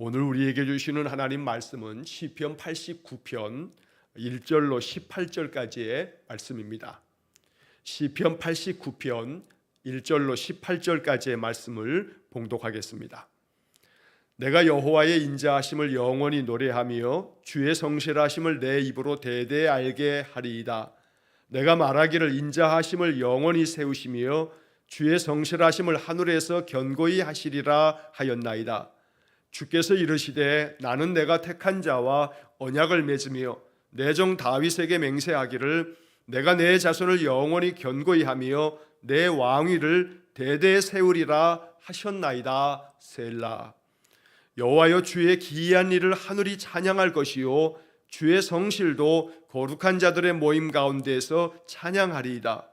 오늘 우리에게 주시는 하나님 말씀은 시편 89편 1절로 18절까지의 말씀입니다. 시편 89편 1절로 18절까지의 말씀을 봉독하겠습니다. 내가 여호와의 인자하심을 영원히 노래하며 주의 성실하심을 내 입으로 대대 알게 하리이다. 내가 말하기를 인자하심을 영원히 세우시며 주의 성실하심을 하늘에서 견고히 하시리라 하였나이다. 주께서 이르시되 나는 내가 택한 자와 언약을 맺으며 내 종 다윗에게 맹세하기를 내가 내 자손을 영원히 견고히 하며 내 왕위를 대대 세우리라 하셨나이다. 셀라. 여호와여, 주의 기이한 일을 하늘이 찬양할 것이요 주의 성실도 거룩한 자들의 모임 가운데에서 찬양하리이다.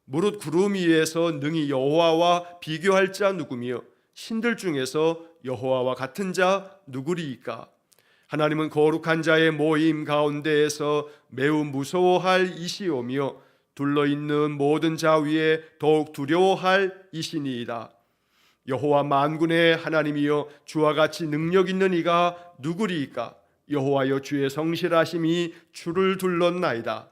무릇 구름 위에서 능히 여호와와 비교할 자 누구며 신들 중에서 여호와와 같은 자 누구리이까? 하나님은 거룩한 자의 모임 가운데에서 매우 무서워할 이시오며 둘러있는 모든 자 위에 더욱 두려워할 이시니이다. 여호와 만군의 하나님이여, 주와 같이 능력 있는 이가 누구리이까? 여호와여, 주의 성실하심이 주를 둘렀나이다.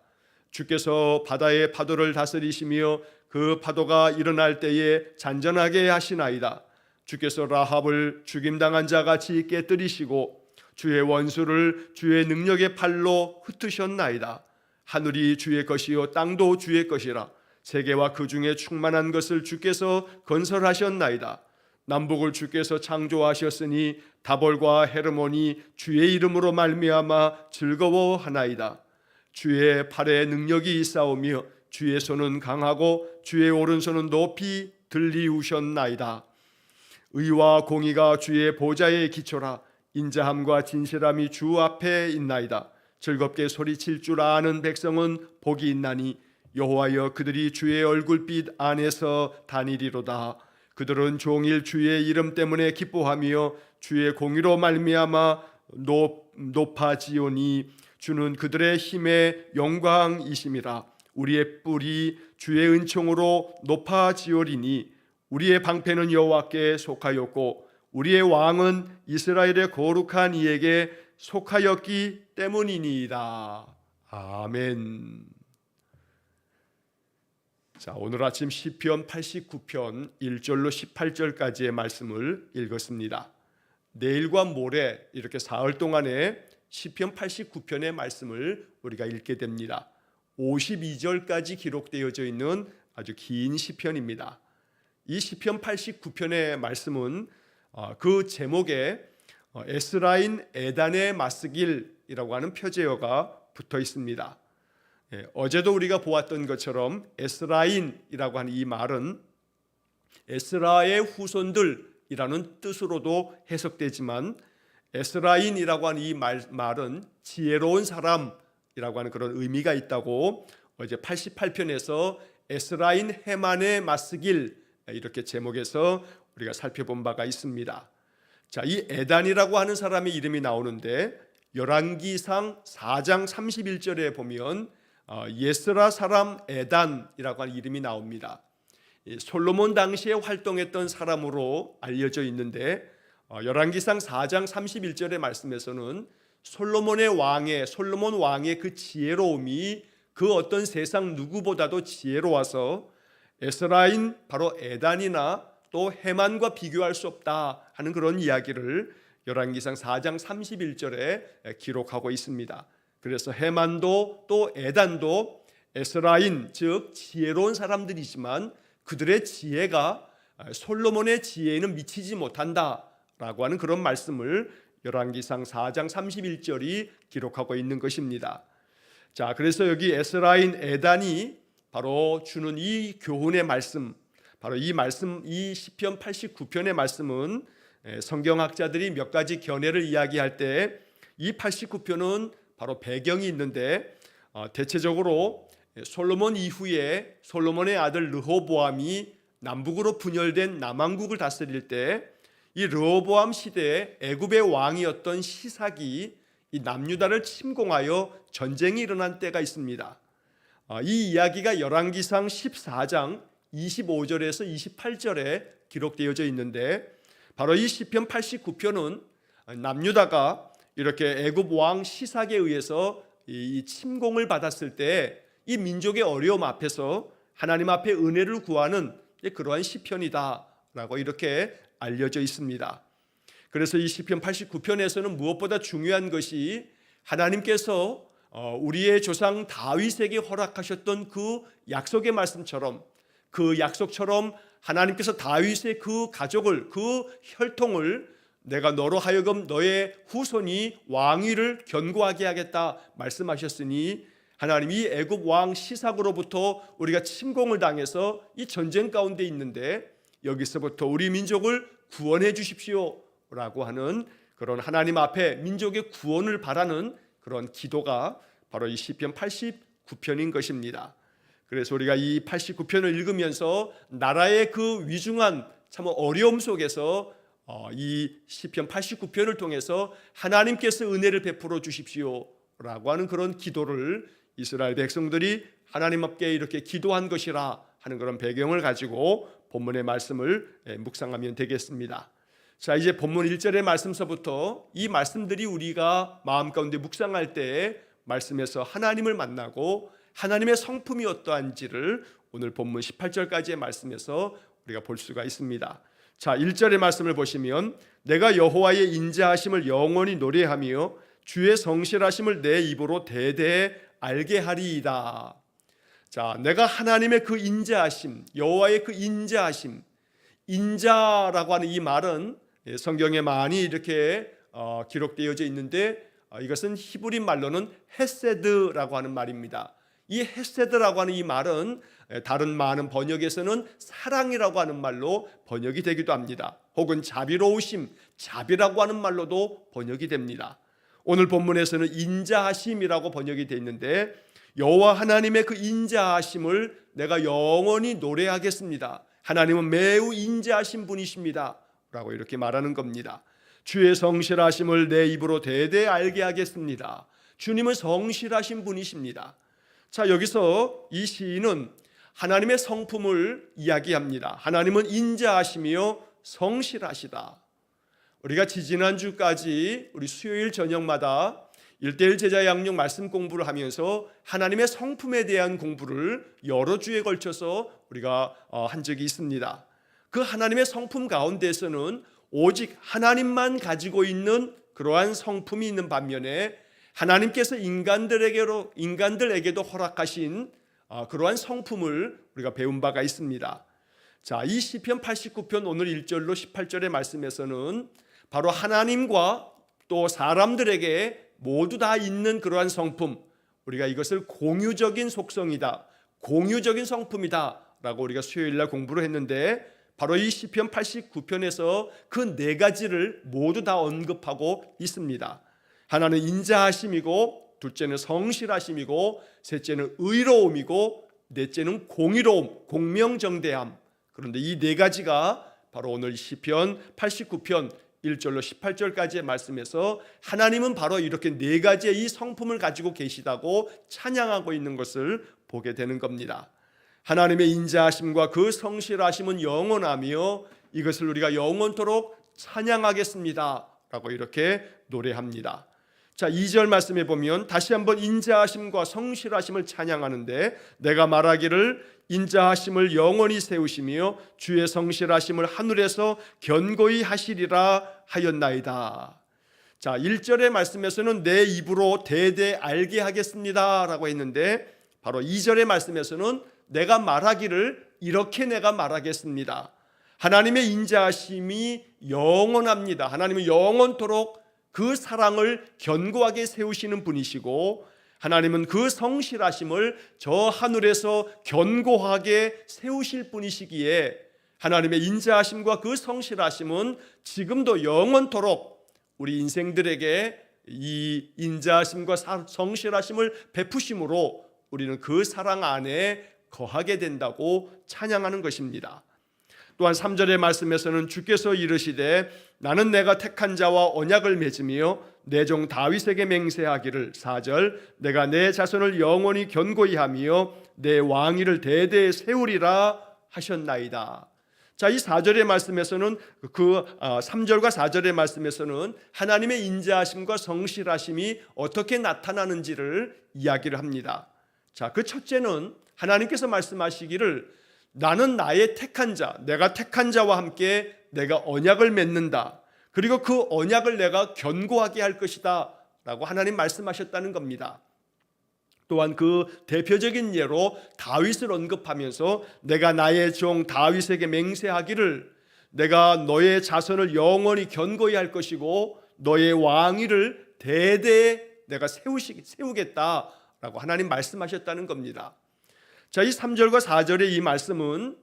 주께서 바다의 파도를 다스리시며 그 파도가 일어날 때에 잔잔하게 하시나이다. 주께서 라합을 죽임당한 자같이 깨뜨리시고 주의 원수를 주의 능력의 팔로 흩으셨나이다. 하늘이 주의 것이요 땅도 주의 것이라. 세계와 그 중에 충만한 것을 주께서 건설하셨나이다. 남북을 주께서 창조하셨으니 다볼과 헤르몬이 주의 이름으로 말미암아 즐거워하나이다. 주의 팔에 능력이 있사오며 주의 손은 강하고 주의 오른손은 높이 들리우셨나이다. 의와 공의가 주의 보좌에 기초라. 인자함과 진실함이 주 앞에 있나이다. 즐겁게 소리칠 줄 아는 백성은 복이 있나니 여호와여, 그들이 주의 얼굴빛 안에서 다니리로다. 그들은 종일 주의 이름 때문에 기뻐하며 주의 공의로 말미암아 높아지오니 주는 그들의 힘의 영광이심이라. 우리의 뿔이 주의 은총으로 높아지오리니 우리의 방패는 여호와께 속하였고 우리의 왕은 이스라엘의 거룩한 이에게 속하였기 때문이니이다. 아멘. 자, 오늘 아침 시편 89편 1절로 18절까지의 말씀을 읽었습니다. 내일과 모레 이렇게 사흘 동안에 시편 89편의 말씀을 우리가 읽게 됩니다. 52절까지 기록되어져 있는 아주 긴 시편입니다. 이 시편 89편의 말씀은 그 제목에 에스라인 에단의 맞쓰길이라고 하는 표제어가 붙어 있습니다. 어제도 우리가 보았던 것처럼 에스라인이라고 하는 이 말은 에스라의 후손들이라는 뜻으로도 해석되지만 에스라인이라고 하는 이 말은 지혜로운 사람이라고 하는 그런 의미가 있다고 어제 88편에서 에스라인 해만의 맞쓰길 이렇게 제목에서 우리가 살펴본 바가 있습니다. 자, 이 에단이라고 하는 사람의 이름이 나오는데 열왕기상 4장 31절에 보면 예스라 사람 에단이라고 하는 이름이 나옵니다. 솔로몬 당시에 활동했던 사람으로 알려져 있는데 열왕기상 4장 31절의 말씀에서는 솔로몬 왕의 그 지혜로움이 그 어떤 세상 누구보다도 지혜로워서 에스라인 바로 에단이나 또 해만과 비교할 수 없다 하는 그런 이야기를 열왕기상 4장 31절에 기록하고 있습니다. 그래서 해만도 또 에단도 에스라인, 즉 지혜로운 사람들이지만 그들의 지혜가 솔로몬의 지혜에는 미치지 못한다라고 하는 그런 말씀을 열왕기상 4장 31절이 기록하고 있는 것입니다. 자, 그래서 여기 에스라인 에단이 바로 주는 이 교훈의 말씀, 바로 이 말씀, 이 시편 89편의 말씀은 성경학자들이 몇 가지 견해를 이야기할 때 이 89편은 바로 배경이 있는데 대체적으로 솔로몬 이후에 솔로몬의 아들 르호보암이 남북으로 분열된 남왕국을 다스릴 때 이 르호보암 시대에 애굽의 왕이었던 시삭이 이 남유다를 침공하여 전쟁이 일어난 때가 있습니다. 이 이야기가 열왕기상 14장 25절에서 28절에 기록되어져 있는데 바로 이 시편 89편은 남유다가 이렇게 애굽 왕 시삭에 의해서 이 침공을 받았을 때 이 민족의 어려움 앞에서 하나님 앞에 은혜를 구하는 그러한 시편이다라고 이렇게 알려져 있습니다. 그래서 이 시편 89편에서는 무엇보다 중요한 것이 하나님께서 우리의 조상 다윗에게 허락하셨던 그 약속의 말씀처럼, 그 약속처럼 하나님께서 다윗의 그 가족을, 그 혈통을 내가 너로 하여금 너의 후손이 왕위를 견고하게 하겠다 말씀하셨으니, 하나님이 애굽 왕 시삭으로부터 우리가 침공을 당해서 이 전쟁 가운데 있는데 여기서부터 우리 민족을 구원해 주십시오 라고 하는 그런 하나님 앞에 민족의 구원을 바라는 그런 기도가 바로 이 시편 89편인 것입니다. 그래서 우리가 이 89편을 읽으면서 나라의 그 위중한 참 어려움 속에서 이 시편 89편을 통해서 하나님께서 은혜를 베풀어 주십시오 라고 하는 그런 기도를 이스라엘 백성들이 하나님 앞에 이렇게 기도한 것이라 하는 그런 배경을 가지고 본문의 말씀을 묵상하면 되겠습니다. 자, 이제 본문 1절의 말씀서부터 이 말씀들이 우리가 마음 가운데 묵상할 때 말씀에서 하나님을 만나고 하나님의 성품이 어떠한지를 오늘 본문 18절까지의 말씀에서 우리가 볼 수가 있습니다. 자, 1절의 말씀을 보시면 내가 여호와의 인자하심을 영원히 노래하며 주의 성실하심을 내 입으로 대대에 알게 하리이다. 자, 내가 하나님의 그 인자하심, 여호와의 그 인자하심, 인자라고 하는 이 말은 성경에 많이 이렇게 기록되어져 있는데 이것은 히브리 말로는 헤세드라고 하는 말입니다. 이 헤세드라고 하는 이 말은 다른 많은 번역에서는 사랑이라고 하는 말로 번역이 되기도 합니다. 혹은 자비로우심, 자비라고 하는 말로도 번역이 됩니다. 오늘 본문에서는 인자하심이라고 번역이 되어 있는데 여호와 하나님의 그 인자하심을 내가 영원히 노래하겠습니다. 하나님은 매우 인자하신 분이십니다 라고 이렇게 말하는 겁니다. 주의 성실하심을 내 입으로 대대 알게 하겠습니다. 주님은 성실하신 분이십니다. 자, 여기서 이 시인은 하나님의 성품을 이야기합니다. 하나님은 인자하시며 성실하시다. 우리가 지지난주까지 우리 수요일 저녁마다 1:1 제자 양육 말씀 공부를 하면서 하나님의 성품에 대한 공부를 여러 주에 걸쳐서 우리가 한 적이 있습니다. 그 하나님의 성품 가운데서는 오직 하나님만 가지고 있는 그러한 성품이 있는 반면에 하나님께서 인간들에게도 허락하신 그러한 성품을 우리가 배운 바가 있습니다. 자, 이 시편 89편 오늘 1절로 18절의 말씀에서는 바로 하나님과 또 사람들에게 모두 다 있는 그러한 성품, 우리가 이것을 공유적인 속성이다, 공유적인 성품이다 라고 우리가 수요일날 공부를 했는데 바로 이 시편 89편에서 그 네 가지를 모두 다 언급하고 있습니다. 하나는 인자하심이고, 둘째는 성실하심이고, 셋째는 의로움이고, 넷째는 공의로움, 공명정대함. 그런데 이 네 가지가 바로 오늘 시편 89편 1절로 18절까지의 말씀에서 하나님은 바로 이렇게 네 가지의 이 성품을 가지고 계시다고 찬양하고 있는 것을 보게 되는 겁니다. 하나님의 인자하심과 그 성실하심은 영원하며 이것을 우리가 영원토록 찬양하겠습니다 라고 이렇게 노래합니다. 자, 2절 말씀에 보면 다시 한번 인자하심과 성실하심을 찬양하는데 내가 말하기를 인자하심을 영원히 세우시며 주의 성실하심을 하늘에서 견고히 하시리라 하였나이다. 자, 1절의 말씀에서는 내 입으로 대대 알게 하겠습니다 라고 했는데 바로 2절의 말씀에서는 내가 말하기를 이렇게 내가 말하겠습니다. 하나님의 인자하심이 영원합니다. 하나님은 영원토록 그 사랑을 견고하게 세우시는 분이시고 하나님은 그 성실하심을 저 하늘에서 견고하게 세우실 분이시기에 하나님의 인자하심과 그 성실하심은 지금도 영원토록 우리 인생들에게 이 인자하심과 성실하심을 베푸심으로 우리는 그 사랑 안에 거하게 된다고 찬양하는 것입니다. 또한 3절의 말씀에서는 주께서 이르시되 나는 내가 택한 자와 언약을 맺으며 내 종 다윗에게 맹세하기를 4절 내가 내 자손을 영원히 견고히 하며 내 왕위를 대대에 세우리라 하셨나이다. 자, 이 4절의 말씀에서는 3절과 4절의 말씀에서는 하나님의 인자하심과 성실하심이 어떻게 나타나는지를 이야기를 합니다. 자, 그 첫째는 하나님께서 말씀하시기를 나는 나의 택한 자, 내가 택한 자와 함께 내가 언약을 맺는다. 그리고 그 언약을 내가 견고하게 할 것이다 라고 하나님 말씀하셨다는 겁니다. 또한 그 대표적인 예로 다윗을 언급하면서 내가 나의 종 다윗에게 맹세하기를 내가 너의 자손을 영원히 견고히 할 것이고 너의 왕위를 대대에 내가 세우겠다라고 하나님 말씀하셨다는 겁니다. 자, 이 3절과 4절의 이 말씀은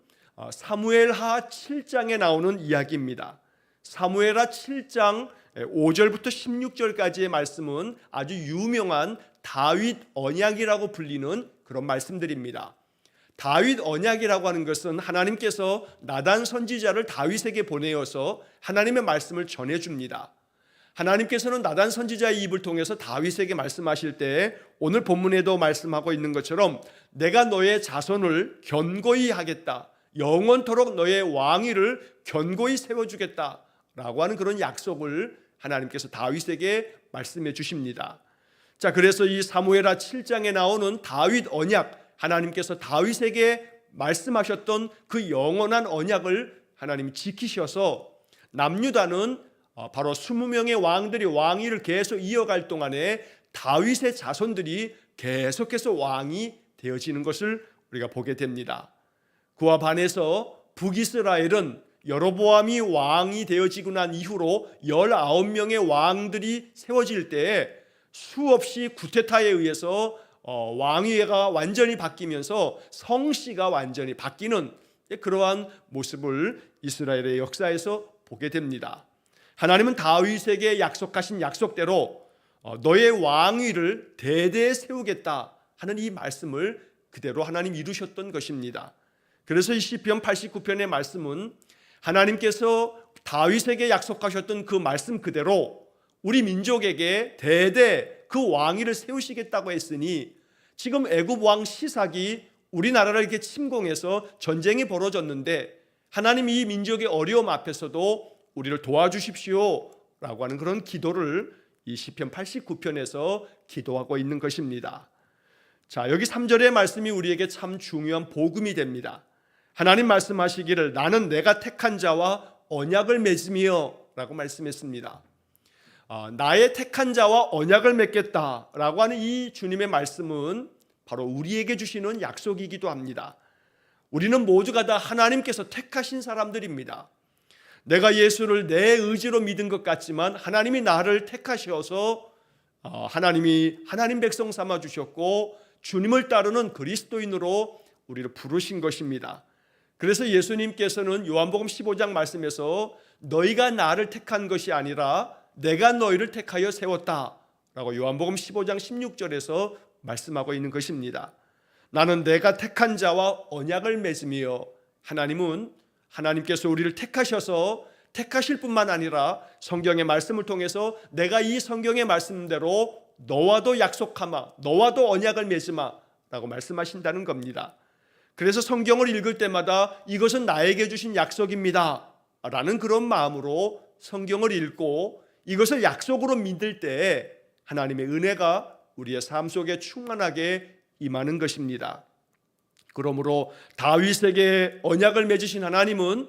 사무엘하 7장에 나오는 이야기입니다. 사무엘하 7장 5절부터 16절까지의 말씀은 아주 유명한 다윗 언약이라고 불리는 그런 말씀들입니다. 다윗 언약이라고 하는 것은 하나님께서 나단 선지자를 다윗에게 보내어서 하나님의 말씀을 전해줍니다. 하나님께서는 나단 선지자의 입을 통해서 다윗에게 말씀하실 때 오늘 본문에도 말씀하고 있는 것처럼 내가 너의 자손을 견고히 하겠다, 영원토록 너의 왕위를 견고히 세워주겠다 라고 하는 그런 약속을 하나님께서 다윗에게 말씀해 주십니다. 자, 그래서 이 사무엘하 7장에 나오는 다윗 언약, 하나님께서 다윗에게 말씀하셨던 그 영원한 언약을 하나님이 지키셔서 남유다는 바로 20명의 왕들이 왕위를 계속 이어갈 동안에 다윗의 자손들이 계속해서 왕이 되어지는 것을 우리가 보게 됩니다. 그와 반해서 북이스라엘은 여로보암이 왕이 되어지고 난 이후로 19명의 왕들이 세워질 때 수없이 구테타에 의해서 왕위가 완전히 바뀌면서 성씨가 완전히 바뀌는 그러한 모습을 이스라엘의 역사에서 보게 됩니다. 하나님은 다윗에게 약속하신 약속대로 너의 왕위를 대대에 세우겠다 하는 이 말씀을 그대로 하나님 이루셨던 것입니다. 그래서 이 시편 89편의 말씀은 하나님께서 다윗에게 약속하셨던 그 말씀 그대로 우리 민족에게 대대 그 왕위를 세우시겠다고 했으니 지금 애굽 왕 시삭이 우리나라를 이렇게 침공해서 전쟁이 벌어졌는데 하나님 이 민족의 어려움 앞에서도 우리를 도와주십시오 라고 하는 그런 기도를 이 시편 89편에서 기도하고 있는 것입니다. 자, 여기 3절의 말씀이 우리에게 참 중요한 복음이 됩니다. 하나님 말씀하시기를 나는 내가 택한 자와 언약을 맺으며 라고 말씀했습니다. 나의 택한 자와 언약을 맺겠다라고 하는 이 주님의 말씀은 바로 우리에게 주시는 약속이기도 합니다. 우리는 모두가 다 하나님께서 택하신 사람들입니다. 내가 예수를 내 의지로 믿은 것 같지만 하나님이 나를 택하셔서 하나님 백성 삼아 주셨고 주님을 따르는 그리스도인으로 우리를 부르신 것입니다. 그래서 예수님께서는 요한복음 15장 말씀에서 너희가 나를 택한 것이 아니라 내가 너희를 택하여 세웠다 라고 요한복음 15장 16절에서 말씀하고 있는 것입니다. 나는 내가 택한 자와 언약을 맺으며 하나님은 하나님께서 우리를 택하셔서 택하실 뿐만 아니라 성경의 말씀을 통해서 내가 이 성경의 말씀대로 너와도 약속하마, 너와도 언약을 맺으마 라고 말씀하신다는 겁니다. 그래서 성경을 읽을 때마다 이것은 나에게 주신 약속입니다 라는 그런 마음으로 성경을 읽고 이것을 약속으로 믿을 때 하나님의 은혜가 우리의 삶 속에 충만하게 임하는 것입니다. 그러므로 다윗에게 언약을 맺으신 하나님은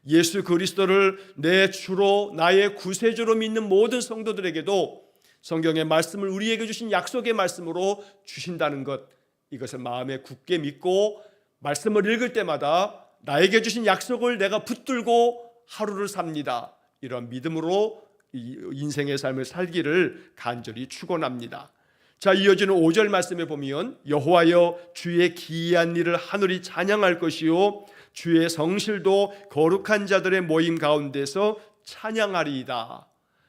예수 그리스도를 내 주로 나의 구세주로 믿는 모든 성도들에게도 성경의 말씀을 우리에게 주신 약속의 말씀으로 주신다는 것, 이것을 마음에 굳게 믿고 말씀을 읽을 때마다 나에게 주신 약속을 내가 붙들고 하루를 삽니다. 이런 믿음으로 인생의 삶을 살기를 간절히 축원합니다. 자, 이어지는 5절 말씀에 보면 여호와여 주의 기이한 일을 하늘이 찬양할 것이요 주의 성실도 거룩한 자들의 모임 가운데서 찬양하리이다.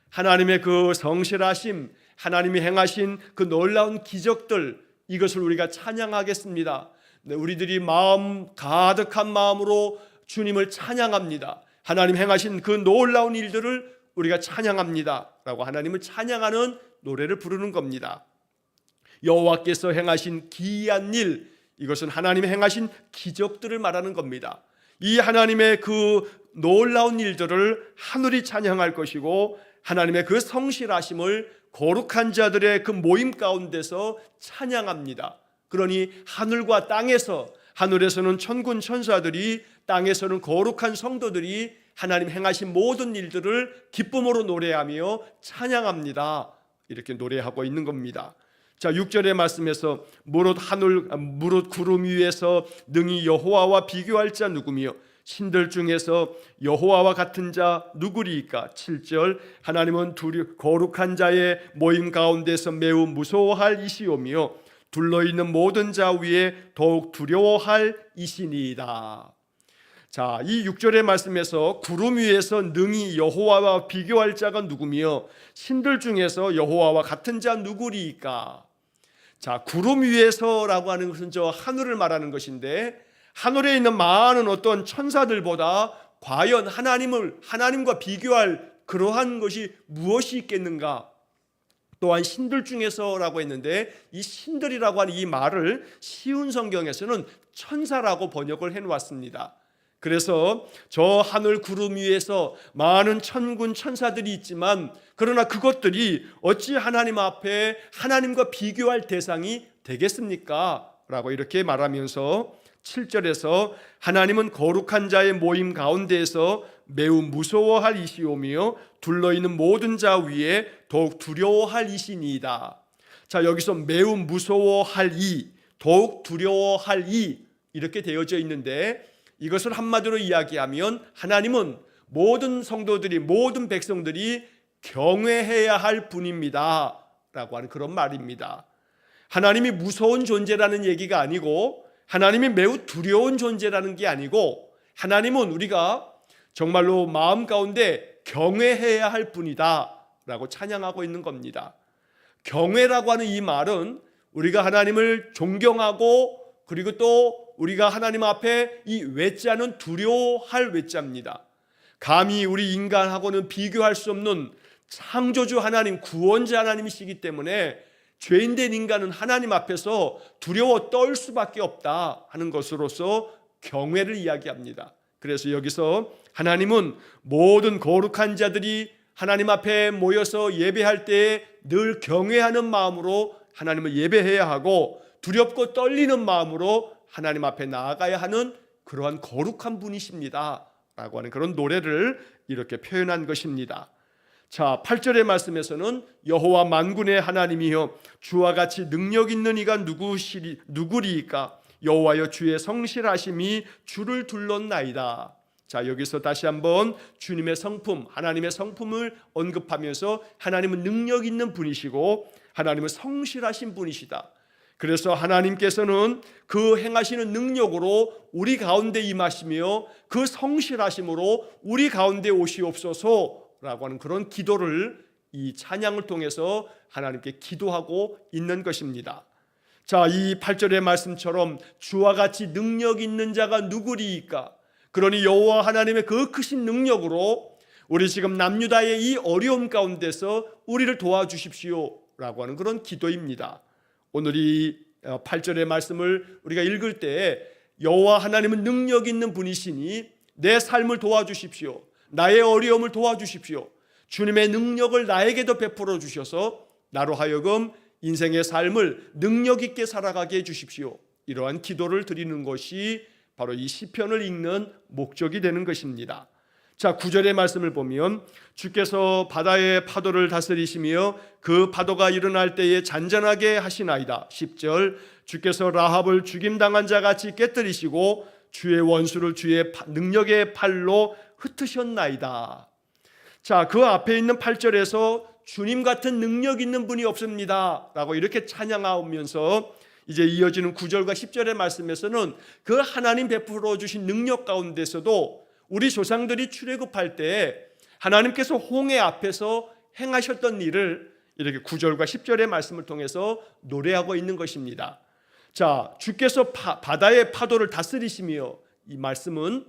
하나님의 그 성실하심, 하나님이 행하신 그 놀라운 기적들, 이것을 우리가 찬양하겠습니다. 우리들이 마음 가득한 마음으로 주님을 찬양합니다. 하나님 행하신 그 놀라운 일들을 우리가 찬양합니다 라고 하나님을 찬양하는 노래를 부르는 겁니다. 여호와께서 행하신 기이한 일, 이것은 하나님이 행하신 기적들을 말하는 겁니다. 이 하나님의 그 놀라운 일들을 하늘이 찬양할 것이고 하나님의 그 성실하심을 거룩한 자들의 그 모임 가운데서 찬양합니다. 그러니 하늘과 땅에서, 하늘에서는 천군 천사들이, 땅에서는 거룩한 성도들이 하나님 행하신 모든 일들을 기쁨으로 노래하며 찬양합니다. 이렇게 노래하고 있는 겁니다. 자, 6절의 말씀에서 무릇 구름 위에서 능히 여호와와 비교할 자 누구며 신들 중에서 여호와와 같은 자 누구리이까? 7절 하나님은 거룩한 자의 모임 가운데서 매우 무서워할 이시오며 둘러있는 모든 자 위에 더욱 두려워할 이시니이다. 자, 이 6절의 말씀에서 구름 위에서 능히 여호와와 비교할 자가 누구며 신들 중에서 여호와와 같은 자 누구리이까? 자, 구름 위에서라고 하는 것은 저 하늘을 말하는 것인데, 하늘에 있는 많은 어떤 천사들보다 과연 하나님과 비교할 그러한 것이 무엇이 있겠는가? 또한 신들 중에서라고 했는데, 이 신들이라고 하는 이 말을 쉬운 성경에서는 천사라고 번역을 해놓았습니다. 그래서 저 하늘 구름 위에서 많은 천군 천사들이 있지만, 그러나 그것들이 어찌 하나님 앞에 하나님과 비교할 대상이 되겠습니까? 라고 이렇게 말하면서 7절에서 하나님은 거룩한 자의 모임 가운데에서 매우 무서워할 이시오며 둘러있는 모든 자 위에 더욱 두려워할 이시니이다. 자, 여기서 매우 무서워할 이, 더욱 두려워할 이, 이렇게 되어져 있는데, 이것을 한마디로 이야기하면 하나님은 모든 성도들이, 모든 백성들이 경외해야 할 분입니다 라고 하는 그런 말입니다. 하나님이 무서운 존재라는 얘기가 아니고, 하나님이 매우 두려운 존재라는 게 아니고, 하나님은 우리가 정말로 마음 가운데 경외해야 할 분이다 라고 찬양하고 있는 겁니다. 경외라고 하는 이 말은 우리가 하나님을 존경하고, 그리고 또 우리가 하나님 앞에 이 외자는 두려워할 외자입니다. 감히 우리 인간하고는 비교할 수 없는 창조주 하나님, 구원자 하나님이시기 때문에 죄인된 인간은 하나님 앞에서 두려워 떨 수밖에 없다 하는 것으로서 경외를 이야기합니다. 그래서 여기서 하나님은 모든 거룩한 자들이 하나님 앞에 모여서 예배할 때에 늘 경외하는 마음으로 하나님을 예배해야 하고, 두렵고 떨리는 마음으로 하나님 앞에 나아가야 하는 그러한 거룩한 분이십니다 라고 하는 그런 노래를 이렇게 표현한 것입니다. 자, 8절의 말씀에서는 여호와 만군의 하나님이여 주와 같이 능력 있는 이가 누구리이까? 여호와여 주의 성실하심이 주를 둘렀나이다. 자, 여기서 다시 한번 주님의 성품, 하나님의 성품을 언급하면서 하나님은 능력 있는 분이시고 하나님은 성실하신 분이시다. 그래서 하나님께서는 그 행하시는 능력으로 우리 가운데 임하시며 그 성실하심으로 우리 가운데 오시옵소서라고 하는 그런 기도를 이 찬양을 통해서 하나님께 기도하고 있는 것입니다. 자, 이 8절의 말씀처럼 주와 같이 능력 있는 자가 누구리이까? 그러니 여호와 하나님의 그 크신 능력으로 우리 지금 남유다의 이 어려움 가운데서 우리를 도와주십시오 라고 하는 그런 기도입니다. 오늘 이 8절의 말씀을 우리가 읽을 때 여호와 하나님은 능력 있는 분이시니 내 삶을 도와주십시오. 나의 어려움을 도와주십시오. 주님의 능력을 나에게도 베풀어 주셔서 나로 하여금 인생의 삶을 능력 있게 살아가게 해주십시오. 이러한 기도를 드리는 것이 바로 이 시편을 읽는 목적이 되는 것입니다. 자, 9절의 말씀을 보면 주께서 바다의 파도를 다스리시며 그 파도가 일어날 때에 잔잔하게 하시나이다. 10절 주께서 라합을 죽임당한 자같이 깨뜨리시고 주의 원수를 주의 능력의 팔로 흩으셨나이다. 자, 그 앞에 있는 8절에서 주님 같은 능력 있는 분이 없습니다 라고 이렇게 찬양하면서 이제 이어지는 9절과 10절의 말씀에서는 그 하나님 베풀어 주신 능력 가운데서도 우리 조상들이 출애굽할 때 하나님께서 홍해 앞에서 행하셨던 일을 이렇게 9절과 10절의 말씀을 통해서 노래하고 있는 것입니다. 자, 주께서 바다의 파도를 다스리시며, 이 말씀은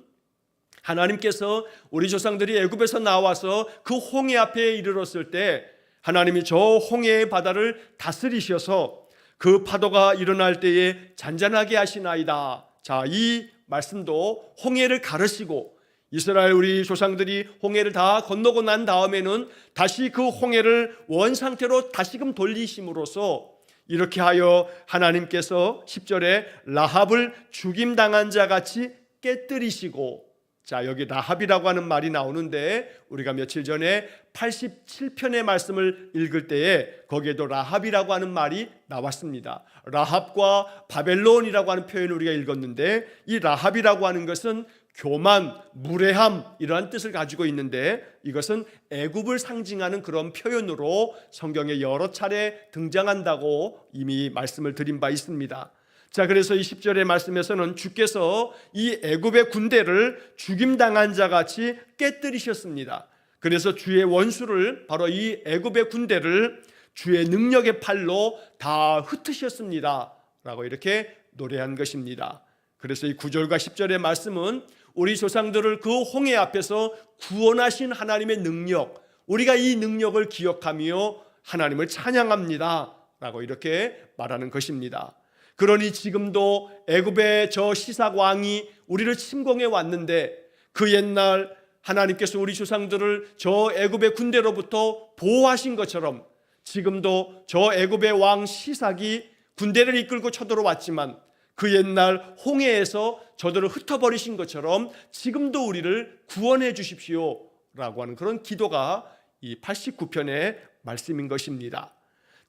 하나님께서 우리 조상들이 애굽에서 나와서 그 홍해 앞에 이르렀을 때 하나님이 저 홍해의 바다를 다스리셔서 그 파도가 일어날 때에 잔잔하게 하시나이다. 자, 이 말씀도 홍해를 가르시고 이스라엘 우리 조상들이 홍해를 다 건너고 난 다음에는 다시 그 홍해를 원상태로 다시금 돌리심으로써 이렇게 하여 하나님께서 10절에 라합을 죽임당한 자 같이 깨뜨리시고, 자, 여기 라합이라고 하는 말이 나오는데 우리가 며칠 전에 87편의 말씀을 읽을 때에 거기에도 라합이라고 하는 말이 나왔습니다. 라합과 바벨론이라고 하는 표현을 우리가 읽었는데 이 라합이라고 하는 것은 교만, 무례함 이러한 뜻을 가지고 있는데 이것은 애굽을 상징하는 그런 표현으로 성경에 여러 차례 등장한다고 이미 말씀을 드린 바 있습니다. 자, 그래서 이 10절의 말씀에서는 주께서 이 애굽의 군대를 죽임당한 자같이 깨뜨리셨습니다. 그래서 주의 원수를, 바로 이 애굽의 군대를 주의 능력의 팔로 다 흩으셨습니다 라고 이렇게 노래한 것입니다. 그래서 이 9절과 10절의 말씀은 우리 조상들을 그 홍해 앞에서 구원하신 하나님의 능력, 우리가 이 능력을 기억하며 하나님을 찬양합니다 라고 이렇게 말하는 것입니다. 그러니 지금도 애굽의 저 시삭 왕이 우리를 침공해 왔는데 그 옛날 하나님께서 우리 조상들을 저 애굽의 군대로부터 보호하신 것처럼 지금도 저 애굽의 왕 시삭이 군대를 이끌고 쳐들어왔지만 그 옛날 홍해에서 저들을 흩어버리신 것처럼 지금도 우리를 구원해 주십시오 라고 하는 그런 기도가 이 89편의 말씀인 것입니다.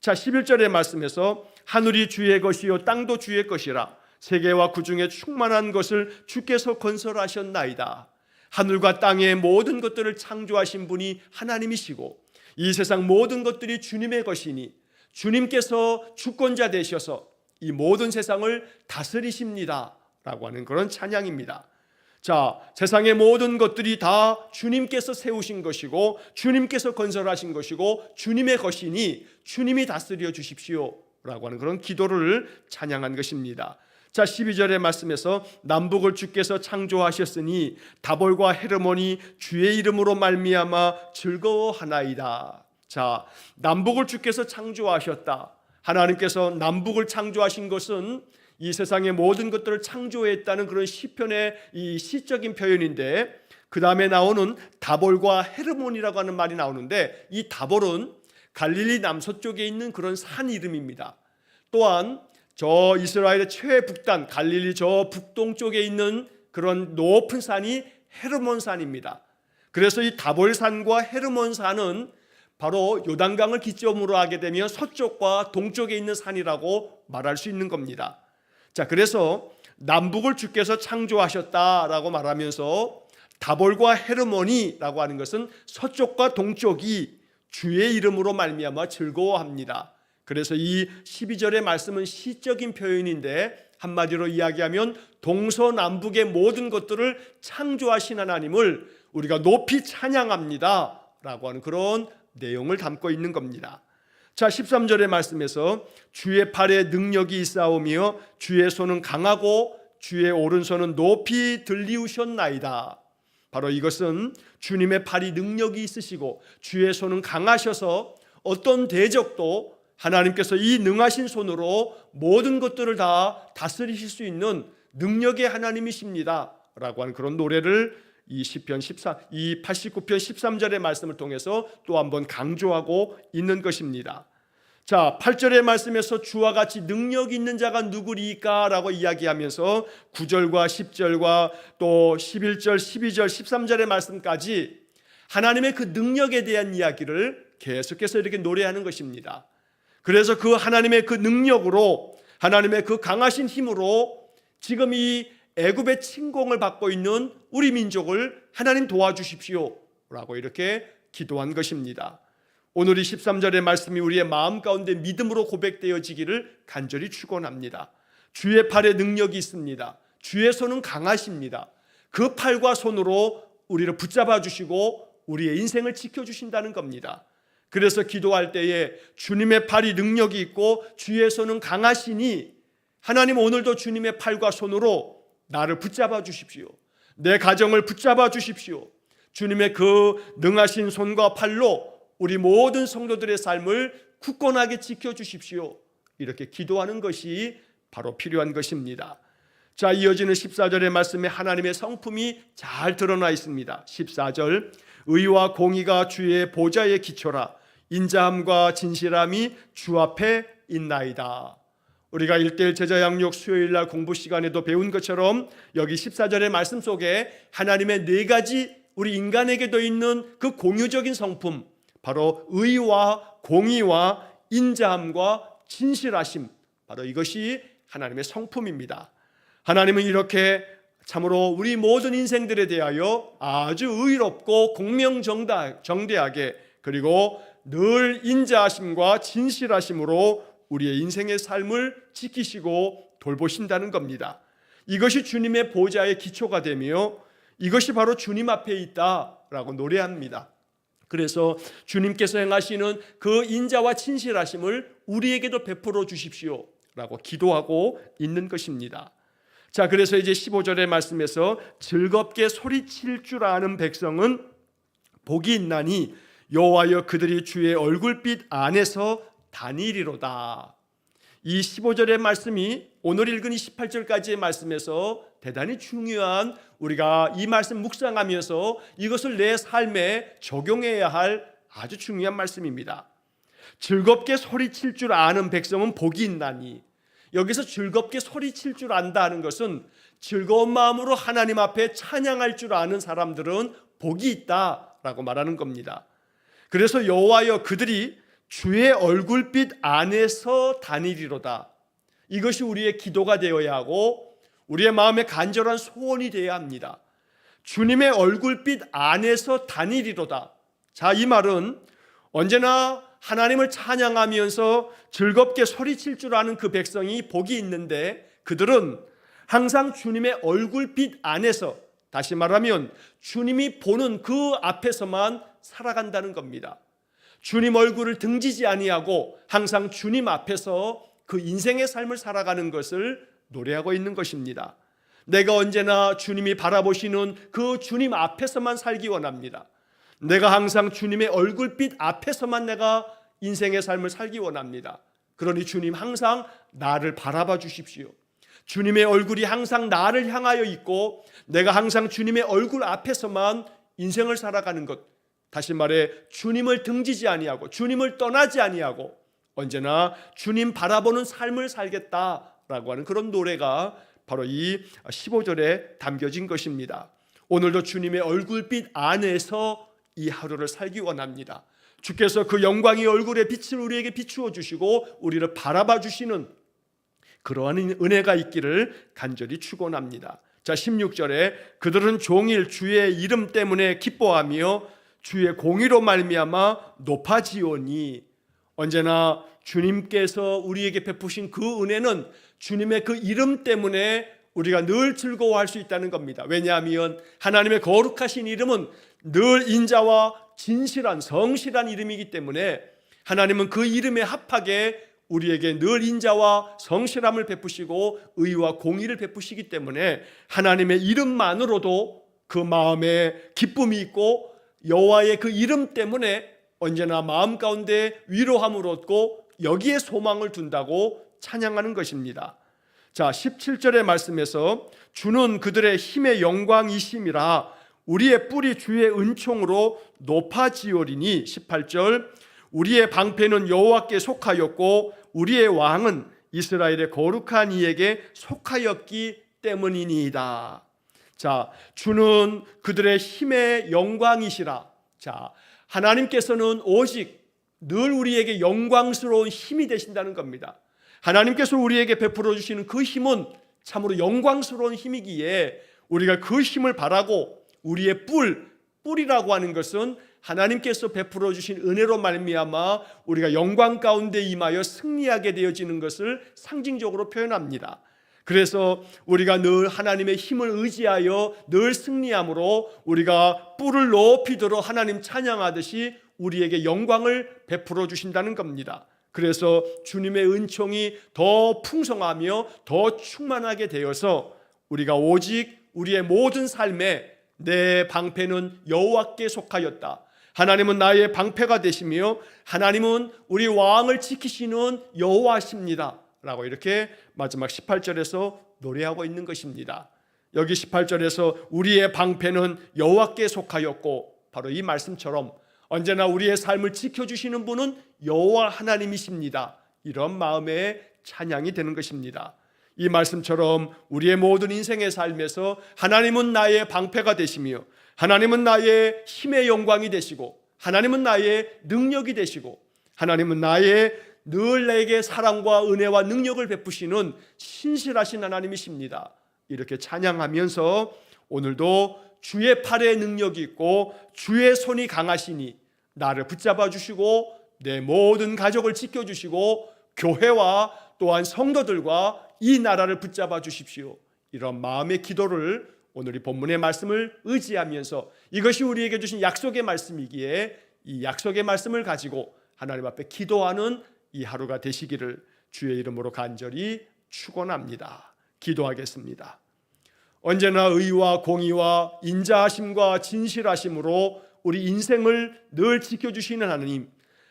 자, 11절의 말씀에서 하늘이 주의 것이요 땅도 주의 것이라 세계와 그 중에 충만한 것을 주께서 건설하셨나이다. 하늘과 땅의 모든 것들을 창조하신 분이 하나님이시고 이 세상 모든 것들이 주님의 것이니 주님께서 주권자 되셔서 이 모든 세상을 다스리십니다 라고 하는 그런 찬양입니다. 자, 세상의 모든 것들이 다 주님께서 세우신 것이고 주님께서 건설하신 것이고 주님의 것이니 주님이 다스려 주십시오 라고 하는 그런 기도를 찬양한 것입니다. 자, 12절의 말씀에서 남북을 주께서 창조하셨으니 다볼과 헤르몬이 주의 이름으로 말미암아 즐거워하나이다. 자, 남북을 주께서 창조하셨다. 하나님께서 남북을 창조하신 것은 이 세상의 모든 것들을 창조했다는 그런 시편의 이 시적인 표현인데, 그 다음에 나오는 다볼과 헤르몬이라고 하는 말이 나오는데 이 다볼은 갈릴리 남서쪽에 있는 그런 산 이름입니다. 또한 저 이스라엘의 최북단 갈릴리 저 북동쪽에 있는 그런 높은 산이 헤르몬산입니다. 그래서 이 다볼산과 헤르몬산은 바로 요단강을 기점으로 하게 되면 서쪽과 동쪽에 있는 산이라고 말할 수 있는 겁니다. 자, 그래서 남북을 주께서 창조하셨다라고 말하면서 다볼과 헤르몬이라고 하는 것은 서쪽과 동쪽이 주의 이름으로 말미암아 즐거워합니다. 그래서 이 12절의 말씀은 시적인 표현인데 한마디로 이야기하면 동서남북의 모든 것들을 창조하신 하나님을 우리가 높이 찬양합니다 라고 하는 그런 내용을 담고 있는 겁니다. 자, 13절의 말씀에서 주의 팔에 능력이 있사오며 주의 손은 강하고 주의 오른손은 높이 들리우셨나이다. 바로 이것은 주님의 팔이 능력이 있으시고 주의 손은 강하셔서 어떤 대적도 하나님께서 이 능하신 손으로 모든 것들을 다 다스리실 수 있는 능력의 하나님이십니다 라고 하는 그런 노래를 이 89편 13절의 말씀을 통해서 또 한번 강조하고 있는 것입니다. 자, 8절의 말씀에서 주와 같이 능력 있는 자가 누구리까 라고 이야기하면서 9절과 10절과 또 11절, 12절, 13절의 말씀까지 하나님의 그 능력에 대한 이야기를 계속해서 이렇게 노래하는 것입니다. 그래서 그 하나님의 그 능력으로, 하나님의 그 강하신 힘으로 지금 이 애굽의 침공을 받고 있는 우리 민족을 하나님 도와주십시오 라고 이렇게 기도한 것입니다. 오늘 이 13절의 말씀이 우리의 마음 가운데 믿음으로 고백되어지기를 간절히 축원합니다. 주의 팔에 능력이 있습니다. 주의 손은 강하십니다. 그 팔과 손으로 우리를 붙잡아 주시고 우리의 인생을 지켜주신다는 겁니다. 그래서 기도할 때에 주님의 팔이 능력이 있고 주의 손은 강하시니 하나님 오늘도 주님의 팔과 손으로 나를 붙잡아 주십시오. 내 가정을 붙잡아 주십시오. 주님의 그 능하신 손과 팔로 우리 모든 성도들의 삶을 굳건하게 지켜주십시오. 이렇게 기도하는 것이 바로 필요한 것입니다. 자, 이어지는 14절의 말씀에 하나님의 성품이 잘 드러나 있습니다. 14절, 의와 공의가 주의 보좌의 기초라. 인자함과 진실함이 주 앞에 있나이다. 우리가 1:1 제자 양육 수요일날 공부 시간에도 배운 것처럼 여기 14절의 말씀 속에 하나님의 네 가지 우리 인간에게도 있는 그 공유적인 성품, 바로 의와 공의와 인자함과 진실하심, 바로 이것이 하나님의 성품입니다. 하나님은 이렇게 참으로 우리 모든 인생들에 대하여 아주 의롭고 공명정대하게, 그리고 늘 인자하심과 진실하심으로 우리의 인생의 삶을 지키시고 돌보신다는 겁니다. 이것이 주님의 보좌의 기초가 되며 이것이 바로 주님 앞에 있다라고 노래합니다. 그래서 주님께서 행하시는 그 인자와 진실하심을 우리에게도 베풀어 주십시오 라고 기도하고 있는 것입니다. 자, 그래서 이제 15절의 말씀에서 즐겁게 소리칠 줄 아는 백성은 복이 있나니 여호와여 그들이 주의 얼굴빛 안에서 다니리로다. 이 15절의 말씀이 오늘 읽은 이 18절까지의 말씀에서 대단히 중요한, 우리가 이 말씀 묵상하면서 이것을 내 삶에 적용해야 할 아주 중요한 말씀입니다. 즐겁게 소리칠 줄 아는 백성은 복이 있나니, 여기서 즐겁게 소리칠 줄 안다는 것은 즐거운 마음으로 하나님 앞에 찬양할 줄 아는 사람들은 복이 있다라고 말하는 겁니다. 그래서 여호와여 그들이 주의 얼굴빛 안에서 다니리로다. 이것이 우리의 기도가 되어야 하고 우리의 마음의 간절한 소원이 되어야 합니다. 주님의 얼굴빛 안에서 다니리로다. 자, 이 말은 언제나 하나님을 찬양하면서 즐겁게 소리칠 줄 아는 그 백성이 복이 있는데, 그들은 항상 주님의 얼굴빛 안에서, 다시 말하면 주님이 보는 그 앞에서만 살아간다는 겁니다. 주님 얼굴을 등지지 아니하고 항상 주님 앞에서 그 인생의 삶을 살아가는 것을 노래하고 있는 것입니다. 내가 언제나 주님이 바라보시는 그 주님 앞에서만 살기 원합니다. 내가 항상 주님의 얼굴빛 앞에서만 내가 인생의 삶을 살기 원합니다. 그러니 주님 항상 나를 바라봐 주십시오. 주님의 얼굴이 항상 나를 향하여 있고 내가 항상 주님의 얼굴 앞에서만 인생을 살아가는 것, 다시 말해 주님을 등지지 아니하고 주님을 떠나지 아니하고 언제나 주님 바라보는 삶을 살겠다라고 하는 그런 노래가 바로 이 15절에 담겨진 것입니다. 오늘도 주님의 얼굴빛 안에서 이 하루를 살기 원합니다. 주께서 그 영광의 얼굴의 빛을 우리에게 비추어 주시고 우리를 바라봐 주시는 그러한 은혜가 있기를 간절히 축원합니다. 자, 16절에 그들은 종일 주의 이름 때문에 기뻐하며 주의 공의로 말미암아 높아지오니, 언제나 주님께서 우리에게 베푸신 그 은혜는 주님의 그 이름 때문에 우리가 늘 즐거워할 수 있다는 겁니다. 왜냐하면 하나님의 거룩하신 이름은 늘 인자와 진실한 성실한 이름이기 때문에 하나님은 그 이름에 합하게 우리에게 늘 인자와 성실함을 베푸시고 의와 공의를 베푸시기 때문에 하나님의 이름만으로도 그 마음에 기쁨이 있고 여호와의 그 이름 때문에 언제나 마음 가운데 위로함을 얻고 여기에 소망을 둔다고 찬양하는 것입니다. 자, 17절의 말씀에서 주는 그들의 힘의 영광이심이라 우리의 뿔이 주의 은총으로 높아지오리니, 18절 우리의 방패는 여호와께 속하였고 우리의 왕은 이스라엘의 거룩한 이에게 속하였기 때문이니이다. 자, 주는 그들의 힘의 영광이시라. 자, 하나님께서는 오직 늘 우리에게 영광스러운 힘이 되신다는 겁니다. 하나님께서 우리에게 베풀어 주시는 그 힘은 참으로 영광스러운 힘이기에 우리가 그 힘을 바라고 우리의 뿔이라고 하는 것은 하나님께서 베풀어 주신 은혜로 말미암아 우리가 영광 가운데 임하여 승리하게 되어지는 것을 상징적으로 표현합니다. 그래서 우리가 늘 하나님의 힘을 의지하여 늘 승리함으로 우리가 뿔을 높이도록 하나님 찬양하듯이 우리에게 영광을 베풀어 주신다는 겁니다. 그래서 주님의 은총이 더 풍성하며 더 충만하게 되어서 우리가 오직 우리의 모든 삶에 내 방패는 여호와께 속하였다, 하나님은 나의 방패가 되시며 하나님은 우리 왕을 지키시는 여호와십니다 라고 이렇게 마지막 18절에서 노래하고 있는 것입니다. 여기 18절에서 우리의 방패는 여호와께 속하였고, 바로 이 말씀처럼 언제나 우리의 삶을 지켜주시는 분은 여호와 하나님이십니다. 이런 마음의 찬양이 되는 것입니다. 이 말씀처럼 우리의 모든 인생의 삶에서 하나님은 나의 방패가 되시며, 하나님은 나의 힘의 영광이 되시고, 하나님은 나의 능력이 되시고, 하나님은 나의 늘 내게 사랑과 은혜와 능력을 베푸시는 신실하신 하나님이십니다. 이렇게 찬양하면서 오늘도 주의 팔에 능력이 있고 주의 손이 강하시니 나를 붙잡아 주시고 내 모든 가족을 지켜주시고 교회와 또한 성도들과 이 나라를 붙잡아 주십시오. 이런 마음의 기도를 오늘 이 본문의 말씀을 의지하면서, 이것이 우리에게 주신 약속의 말씀이기에 이 약속의 말씀을 가지고 하나님 앞에 기도하는 이 하루가 되시기를 주의 이름으로 간절히 축원합니다. 기도하겠습니다. 언제나 의와 공의와 인자하심과 진실하심으로 우리 인생을 늘 지켜주시는 하나님,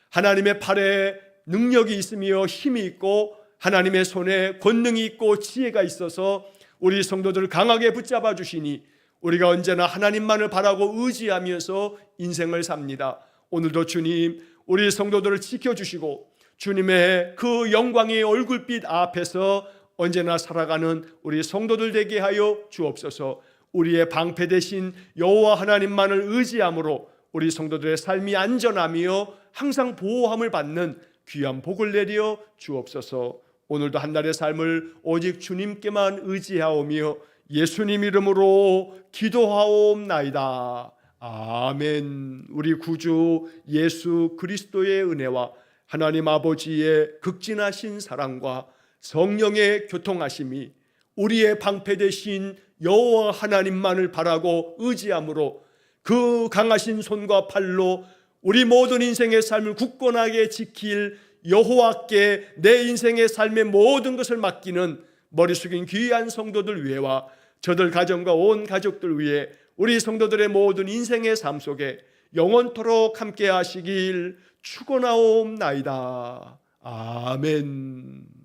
하나님의 팔에 능력이 있으며 힘이 있고 하나님의 손에 권능이 있고 지혜가 있어서 우리 성도들을 강하게 붙잡아 주시니 우리가 언제나 하나님만을 바라고 의지하면서 인생을 삽니다. 오늘도 주님, 우리 성도들을 지켜주시고 주님의 그 영광의 얼굴빛 앞에서 언제나 살아가는 우리 성도들 되게 하여 주옵소서. 우리의 방패 되신 여호와 하나님만을 의지함으로 우리 성도들의 삶이 안전하며 항상 보호함을 받는 귀한 복을 내려 주옵소서. 오늘도 한 달의 삶을 오직 주님께만 의지하오며 예수님 이름으로 기도하옵나이다. 아멘. 우리 구주 예수 그리스도의 은혜와 하나님 아버지의 극진하신 사랑과 성령의 교통하심이 우리의 방패 되신 여호와 하나님만을 바라고 의지함으로 그 강하신 손과 팔로 우리 모든 인생의 삶을 굳건하게 지킬 여호와께 내 인생의 삶의 모든 것을 맡기는 머리 숙인 귀한 성도들 위해와 저들 가정과 온 가족들 위해 우리 성도들의 모든 인생의 삶 속에 영원토록 함께 하시길 축원하옵나이다. 아멘.